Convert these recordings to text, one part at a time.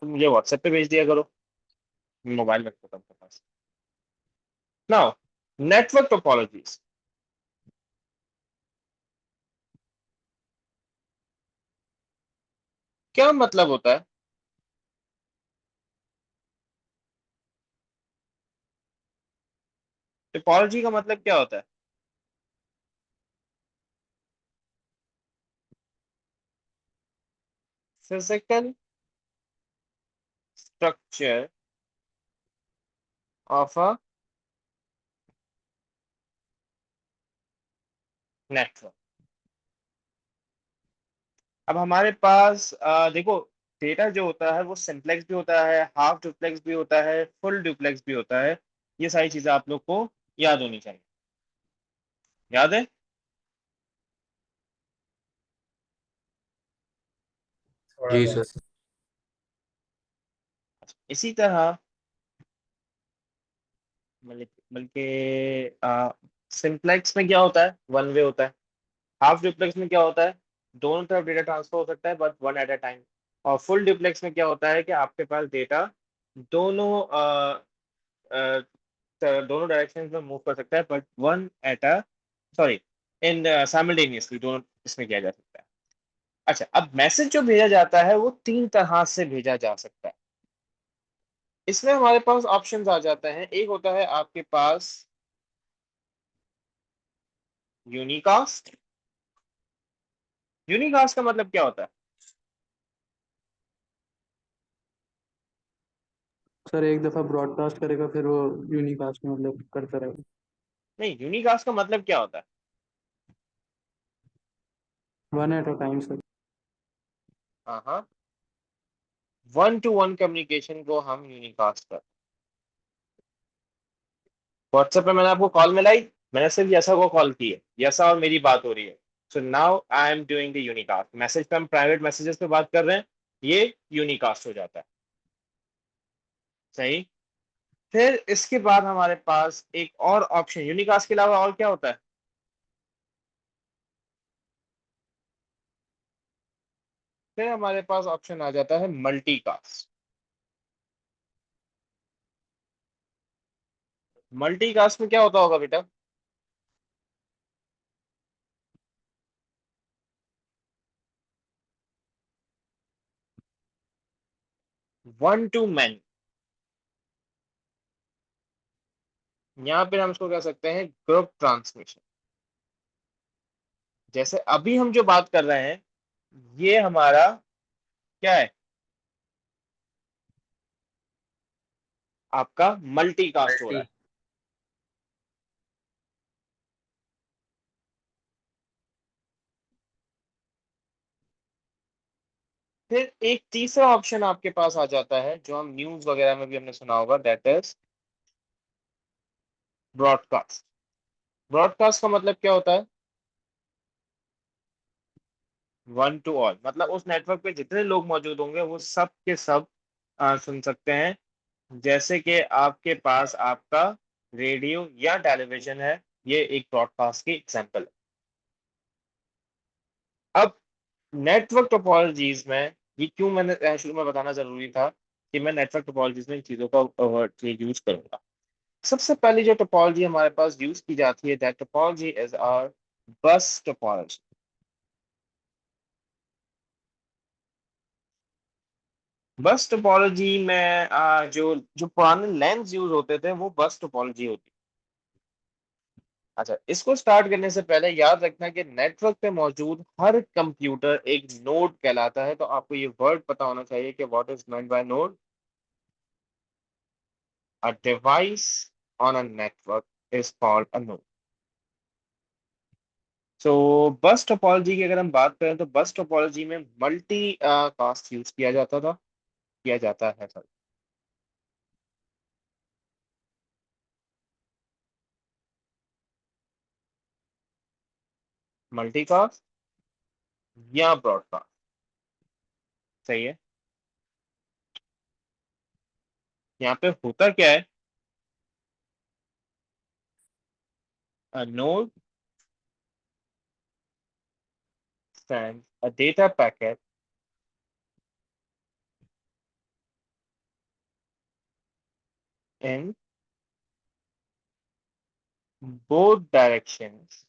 तुम मुझे व्हाट्सएप पे भेज दिया करो, मोबाइल में रखो अपने पास। नाउ नेटवर्क टोपोलॉजीज, क्या मतलब होता है? टोपोलॉजी का मतलब क्या होता है? Physical structure of a network. अब हमारे पास देखो, डेटा जो होता है वो सिंपलेक्स भी होता है, हाफ डुप्लेक्स भी होता है, फुल डुप्लेक्स भी होता है। ये सारी चीजें आप लोग को याद होनी चाहिए। याद है? थोड़ा जी बहुत। सर। इसी तरह बल्कि सिंपलेक्स में क्या होता है? वन वे होता है। हाफ डुप्लेक्स में क्या होता है? दोनों तरफ डेटा ट्रांसफर हो सकता है but one at a time. और फुल डुप्लेक्स में क्या होता है कि आपके पास डेटा दोनों दोनों डायरेक्शन में मूव कर सकता है but one at a, sorry, in simultaneously दोनों इसमें किया जा सकता है। अच्छा, अब मैसेज जो भेजा जाता है वो तीन तरह से भेजा जा सकता है। इसमें हमारे पास ऑप्शंस आ जाते हैं। एक होता है आपके पास यूनिकास्ट। यूनिकास्ट का मतलब क्या होता है? सर एक दफा ब्रॉडकास्ट करेगा फिर वो यूनिकास्ट मतलब करता रहेगा। नहीं, यूनिकास्ट का मतलब क्या होता है? One at a time sir. हाँ हाँ, वन टू वन कम्युनिकेशन को हम यूनिकास्ट कर। व्हाट्सएप पे मैंने आपको कॉल मिलाई, मैंने सिर्फ यसा को कॉल की है, यसा और मेरी बात हो रही है। So now I am doing the unicast. Message पे हम प्राइवेट मैसेजेस पे बात कर रहे हैं, ये यूनिकास्ट हो जाता है। सही। फिर इसके बाद हमारे पास एक और ऑप्शन, यूनिकास्ट के अलावा और क्या होता है? फिर हमारे पास ऑप्शन आ जाता है मल्टीकास्ट। मल्टीकास्ट में क्या होता होगा बेटा? One two man. यहाँ पे हम इसको कह सकते हैं ग्रुप ट्रांसमिशन। जैसे अभी हम जो बात कर रहे हैं, ये हमारा क्या है? आपका मल्टीकास्ट हो रहा मल्टी। है। फिर एक तीसरा ऑप्शन आपके पास आ जाता है जो हम न्यूज वगैरह में भी हमने सुना होगा, दैट इज ब्रॉडकास्ट। ब्रॉडकास्ट का मतलब क्या होता है? वन टू ऑल, मतलब उस नेटवर्क पे जितने लोग मौजूद होंगे वो सब के सब सुन सकते हैं। जैसे कि आपके पास आपका रेडियो या टेलीविजन है, ये एक ब्रॉडकास्ट की एग्जांपल है। अब नेटवर्क टोपोलॉजीज में, ये क्यों मैंने शुरू में बताना जरूरी था कि मैं नेटवर्क टोपोलॉजीज में इन चीजों का यूज करूंगा। सबसे पहली जो टोपोलॉजी हमारे पास यूज की जाती है, that topology is our bus topology. Bus topology में जो जो पुराने लेंस यूज होते थे वो बस टोपोलॉजी होती। अच्छा, इसको स्टार्ट करने से पहले याद रखना कि नेटवर्क पे मौजूद हर कंप्यूटर एक नोड कहलाता है। तो आपको ये वर्ड पता होना चाहिए कि what is meant by node. A device on a network is called a node. सो बस टोपोलॉजी की अगर हम बात करें तो बस टोपोलॉजी में मल्टी कास्ट यूज किया जाता था, किया जाता है सर। मल्टीकास्ट या ब्रॉडकास्ट। सही है। यहाँ पे होता क्या है? A node sends a data packet in both directions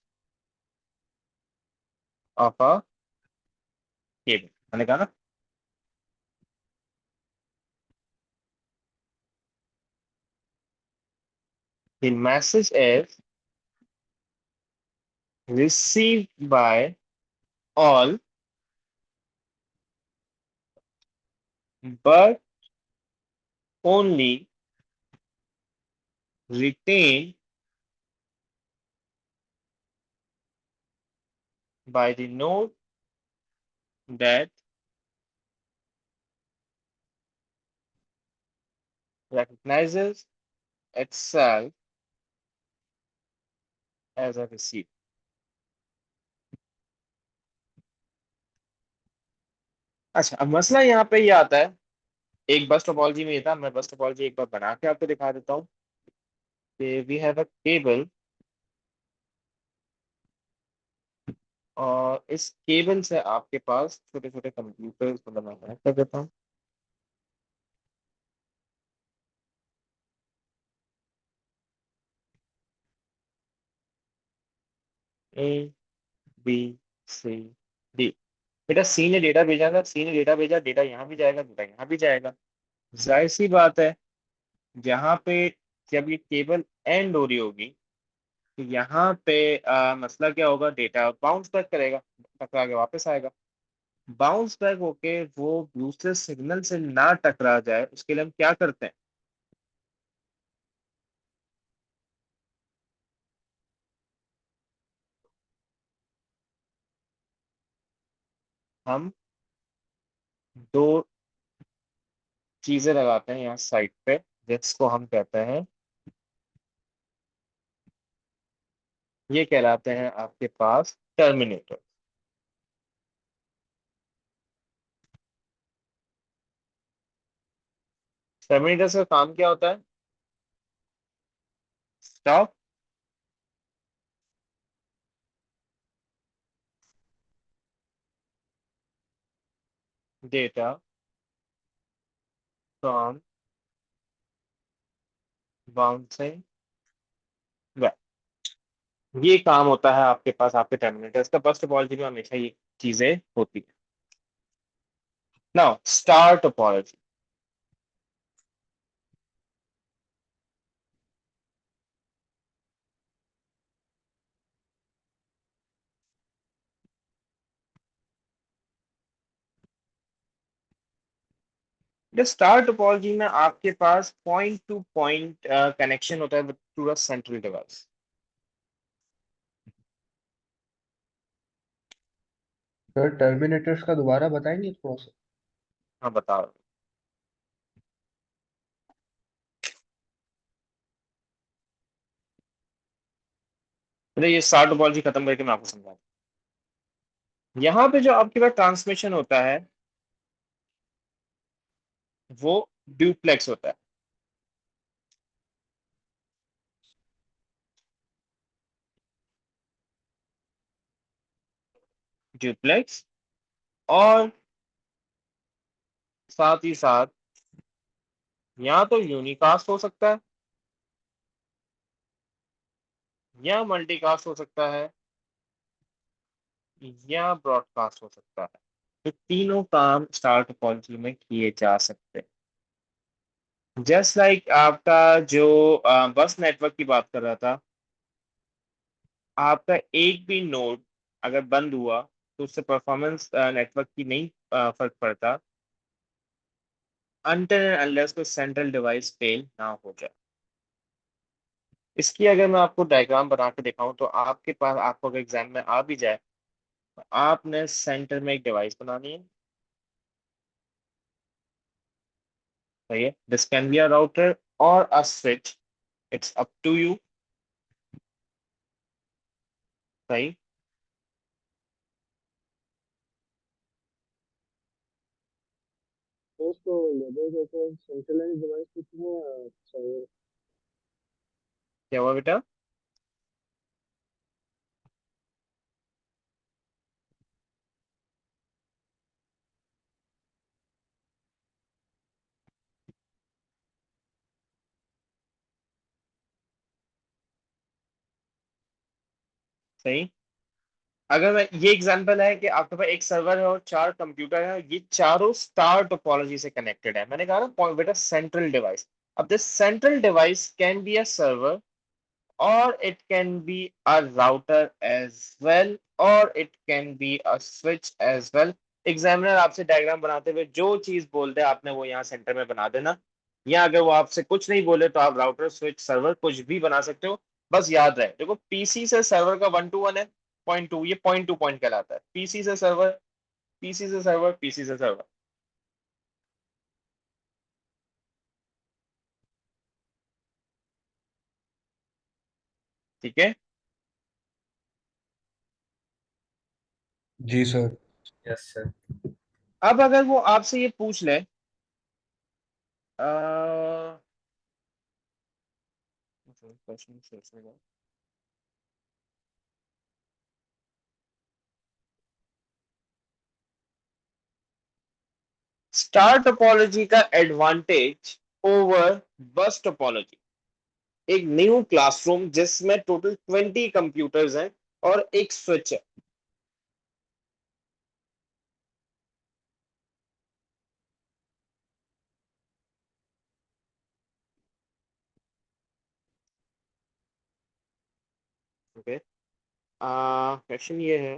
of a cable, मैंने कहा ना। The message is received by all but only retained by the node that recognizes itself as a receiver। अच्छा, अब मसला यहाँ पे ये आता है, एक बस टोपोलॉजी में ये था, मैं बस टोपोलॉजी एक बार बना के आपको दिखा देता हूँ कि वी हैव अ केबल, और इस केबल से आपके पास छोटे छोटे कंप्यूटर, मतलब मैं कनेक्ट कर देता हूँ। A B C D. बेटा सी ने डेटा भेजा था, सी ने डेटा भेजा, डेटा यहाँ भी जाएगा, डेटा यहाँ भी जाएगा। जाहिर सी बात है, जहाँ पे जब ये केबल एंड हो रही होगी तो यहाँ पे मसला क्या होगा, डेटा बाउंस बैक करेगा, टकरा के वापस आएगा। बाउंस बैक होके वो दूसरे सिग्नल से ना टकरा जाए, उसके लिए हम क्या करते हैं, हम दो चीजें लगाते हैं यहाँ साइड पे, जिसको हम कहते हैं, ये कहलाते हैं आपके पास टर्मिनेटर। टर्मिनेटर का काम क्या होता है, stop data from bouncing back. ये काम होता है आपके पास आपके टर्मिनेटर्स का, बस टोपोलॉजी में हमेशा ये चीजें होती है। Now star topology. Star topology में आपके पास पॉइंट टू पॉइंट कनेक्शन होता है to a central device. Sir terminators का दोबारा बताएंगे थोड़ा सा। हाँ बता रहा हूँ। चलिए ये स्टार टोपोलॉजी खत्म करके मैं आपको समझाता हूँ। यहाँ पे जो आपके पास ट्रांसमिशन होता है वो ड्यूप्लेक्स होता है। ड्यूप्लेक्स, और साथ ही साथ या तो यूनिकास्ट हो सकता है या मल्टीकास्ट हो सकता है या ब्रॉडकास्ट हो सकता है। तो तीनों काम स्टार टोपोलॉजी में किए जा सकते हैं। जस्ट लाइक आपका जो बस नेटवर्क की बात कर रहा था, आपका एक भी नोड अगर बंद हुआ तो उससे परफॉर्मेंस नेटवर्क की नहीं फर्क पड़ता, अनटिल एंड अनलेस कोई सेंट्रल डिवाइस फेल ना हो जाए। इसकी अगर मैं आपको डायग्राम बना के दिखाऊं तो आपके पास, आपको अगर एग्जाम में आ भी जाए, तो आपने सेंटर में एक डिवाइस बनानी है। सही है, this can be a router और a switch, it's up to you. सही। तो उसको लेबर जैसे सेंट्रलाइज डिवाइस कितने चाहिए। क्या हुआ बेटा? सही। अगर मैं ये एग्जांपल है कि आपके पास एक सर्वर है और चार कंप्यूटर है, ये चारों स्टार टोपोलॉजी से कनेक्टेड है। मैंने कहा ना बेटा सेंट्रल डिवाइस। अब this central device can be a server, or it can be a router as well, or it can be a switch as well. Examiner आपसे डायग्राम बनाते हुए जो चीज बोल दे आपने वो यहाँ सेंटर में बना देना, या अगर वो आपसे कुछ नहीं बोले तो आप राउटर स्विच सर्वर कुछ भी बना सकते हो। बस याद रहे, देखो पीसी से सर्वर का 1 to 1 है, पॉइंट टू, ये पॉइंट टू पॉइंट कहलाता है। पीसी से सर्वर, पीसी से सर्वर, पीसी से सर्वर। ठीक है। जी सर। Yes sir. अब अगर वो आपसे ये पूछ ले, क्वेश्चन सोचने का, स्टार टोपोलॉजी का एडवांटेज ओवर बस टोपोलॉजी। एक न्यू क्लासरूम जिसमें टोटल 20 कंप्यूटर्स हैं और एक स्विच है। ओके, क्वेश्चन ये है,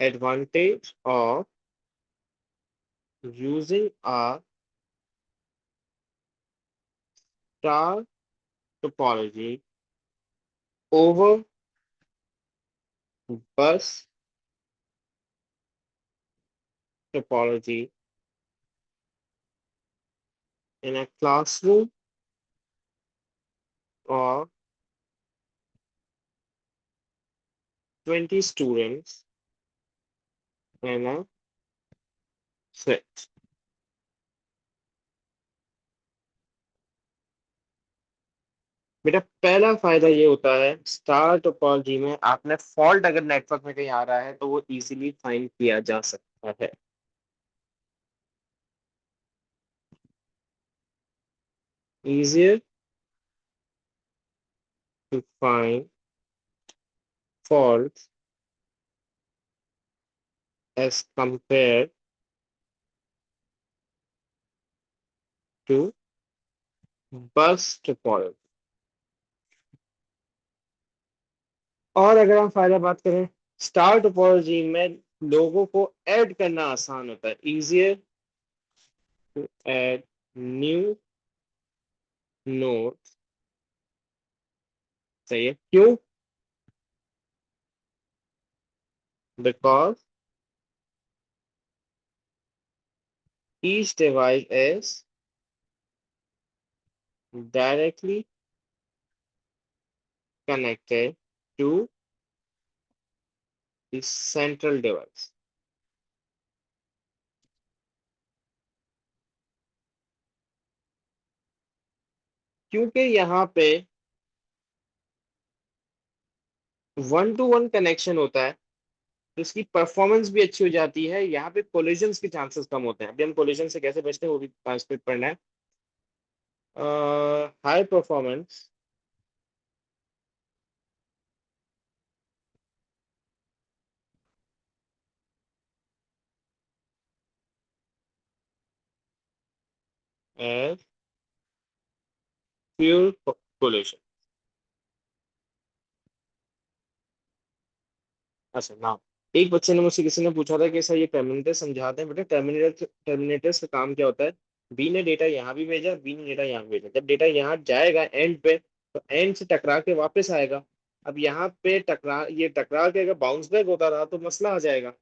advantage of using a star topology over बस टोपोलॉजी इन अ क्लासरूम और 20 students in a switch। बेटा पहला फायदा ये होता है, स्टार टोपोलॉजी में आपने फॉल्ट अगर नेटवर्क में कहीं आ रहा है तो वो इजीली फाइंड किया जा सकता है। easier to find faults as compared to bus topology। और अगर हम फायदा बात करें, स्टार टोपोलॉजी में लोगों को ऐड करना आसान होता है, easier to add new nodes। सही है, क्यों? Because each device is directly connected to the central device। क्योंकि यहाँ पे 1 to 1 कनेक्शन होता है तो इसकी परफॉर्मेंस भी अच्छी हो जाती है। यहाँ पे कोलिजन्स के चांसेस कम होते हैं। अभी हम कोलिजन से कैसे बचते हैं वो भी ट्रांसलेट पढ़ना है। High performance as pure collision. अच्छा ना, एक बच्चे ने मुझसे, किसी ने पूछा था कि सर ये टर्मिनेटर समझाते हैं। बेटा टर्मिनेटर्स का काम क्या होता है, बी ने डेटा यहाँ भी भेजा, बी ने डेटा यहाँ भी भेजा। जब डेटा यहाँ जाएगा एंड पे तो एंड से टकरा के वापस आएगा। अब यहाँ पे ये टकरा के अगर बाउंस बैक होता रहा तो मसला आ जाएगा,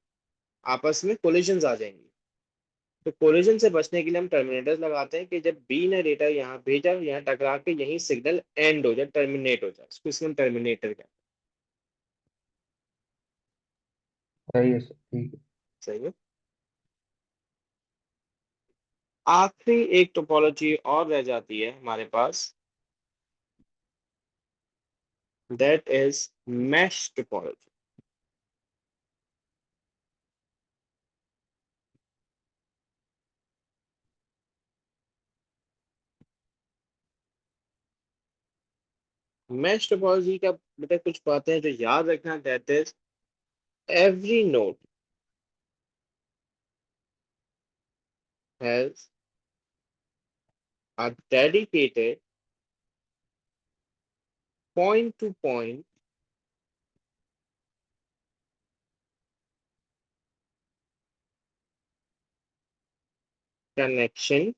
आपस में कोलिजन आ जाएंगी। तो कोलिजन से बचने के लिए हम टर्मिनेटर्स लगाते हैं कि जब बी ने डेटा यहाँ भेजा, यहाँ टकरा के यही सिग्नल एंड हो जाए, टर्मिनेट हो जाए, इसको इसलिए हम टर्मिनेटर कहते हैं। सही है सर, ठीक है। सही है। आखिरी एक टोपोलॉजी और रह जाती है हमारे पास, that is mesh topology. Mesh topology का बेटा कुछ बातें हैं जो याद रखना, that is every node has a dedicated point to point connection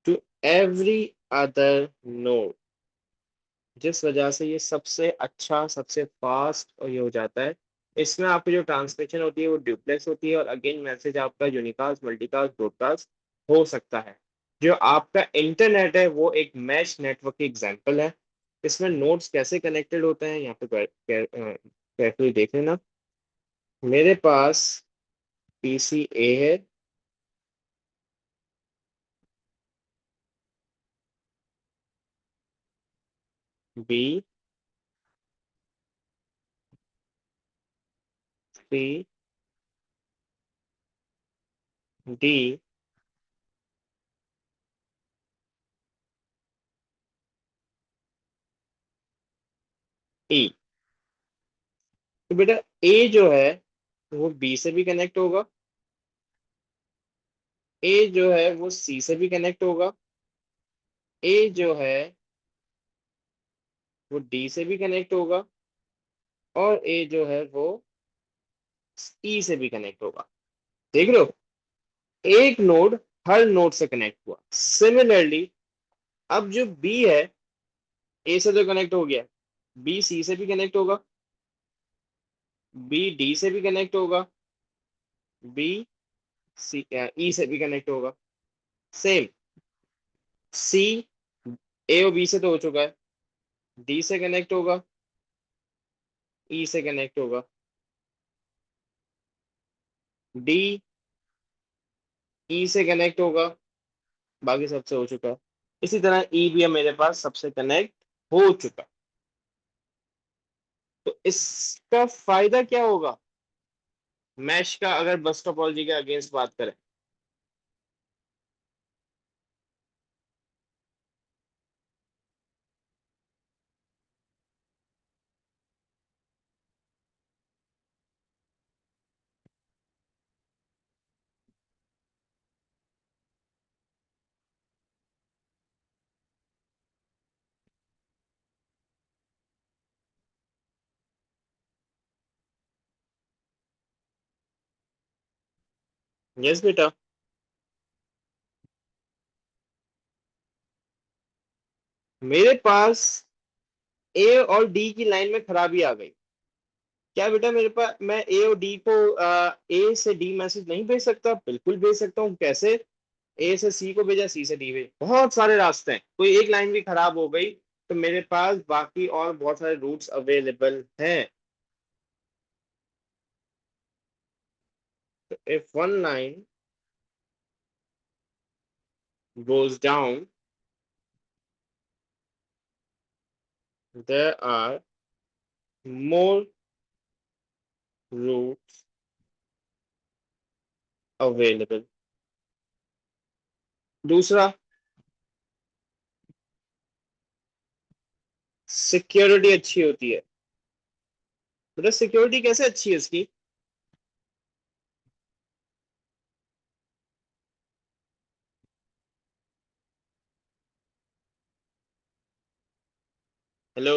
to every other node, जिस वजह से ये सबसे अच्छा, सबसे फास्ट और ये हो जाता है। इसमें आपकी जो ट्रांसमिशन होती है वो ड्यूप्लेक्स होती है, और अगेन मैसेज आपका यूनिकास्ट, मल्टीकास्ट, ब्रॉडकास्ट हो सकता है। जो आपका इंटरनेट है वो एक मैश नेटवर्क की एग्जांपल है। इसमें नोड्स कैसे कनेक्टेड होते हैं यहाँ पे केयरफुली देख लेना। मेरे पास पीसी ए है, बी, सी, डी, ई। तो बेटा ए जो है वो बी से भी कनेक्ट होगा, ए जो है वो सी से भी कनेक्ट होगा, ए जो है वो डी से भी कनेक्ट होगा, और ए जो है वो ई से भी कनेक्ट होगा। देख लो, एक नोड हर नोड से कनेक्ट हुआ। सिमिलरली अब जो बी है, ए से तो कनेक्ट हो गया, बी सी से भी कनेक्ट होगा, बी डी से भी कनेक्ट होगा, बी सी ई से भी कनेक्ट होगा। सेम सी ए और बी से तो हो चुका है, डी से कनेक्ट होगा, ई से कनेक्ट होगा, डी ई से कनेक्ट होगा, बाकी सबसे हो चुका है। इसी तरह ई भी है मेरे पास सबसे कनेक्ट हो चुका। तो इसका फायदा क्या होगा मैश का, अगर बस टोपोलॉजी के अगेंस्ट बात करें? यस बेटा। मेरे पास ए और डी की लाइन में खराबी आ गई। क्या बेटा मेरे पास, मैं ए और डी को ए से डी मैसेज नहीं भेज सकता? बिल्कुल भेज सकता हूँ। कैसे? ए से सी को भेजा, सी से डी भेज, बहुत सारे रास्ते हैं। कोई एक लाइन भी खराब हो गई तो मेरे पास बाकी और बहुत सारे रूट्स अवेलेबल हैं। तो if one line goes down, there are more routes available। दूसरा, सिक्योरिटी अच्छी होती है। मतलब सिक्योरिटी कैसे अच्छी है इसकी? हेलो?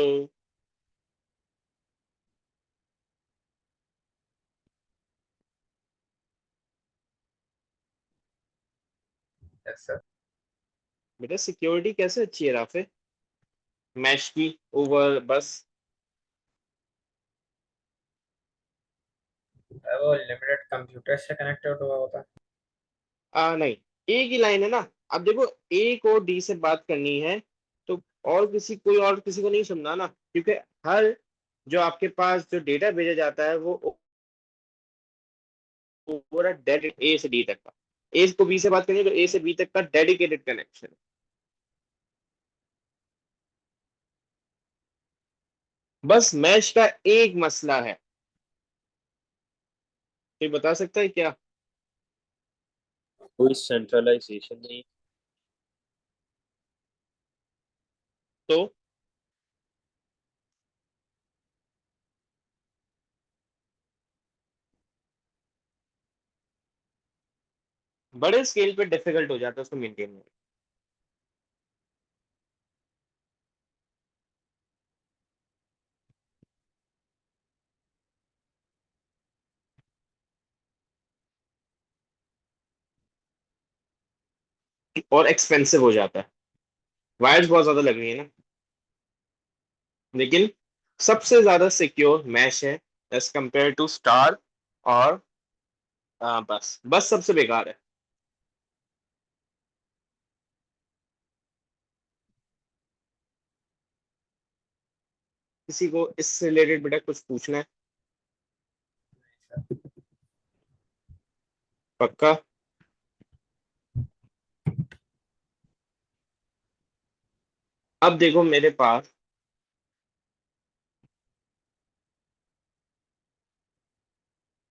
Yes sir. बेटा सिक्योरिटी कैसे अच्छी है राफे मैश की ओवर बस? वो लिमिटेड कंप्यूटर से कनेक्टेड हुआ होता है। नहीं, ए की लाइन है ना। अब देखो, ए को डी से बात करनी है तो कोई और किसी को नहीं सुनना ना, क्योंकि हर जो आपके पास जो डेटा भेजा जाता है वो ओवर डेड ए से डी तक का। ए को बी से बात करनी है तो ए से बी तक का डेडिकेटेड कनेक्शन। बस मैश का एक मसला है, कोई बता सकता है क्या? कोई सेंट्रलाइजेशन नहीं। तो बड़े स्केल पे डिफिकल्ट हो जाता है उसको मेंटेन करना। और एक्सपेंसिव हो जाता है, वायर्स बहुत ज्यादा लग रही है ना। लेकिन सबसे ज्यादा सिक्योर मैश है एज कंपेयर टू स्टार। और बस सबसे बेकार है। किसी को इससे रिलेटेड बेटा कुछ पूछना है? पक्का? अब देखो मेरे पास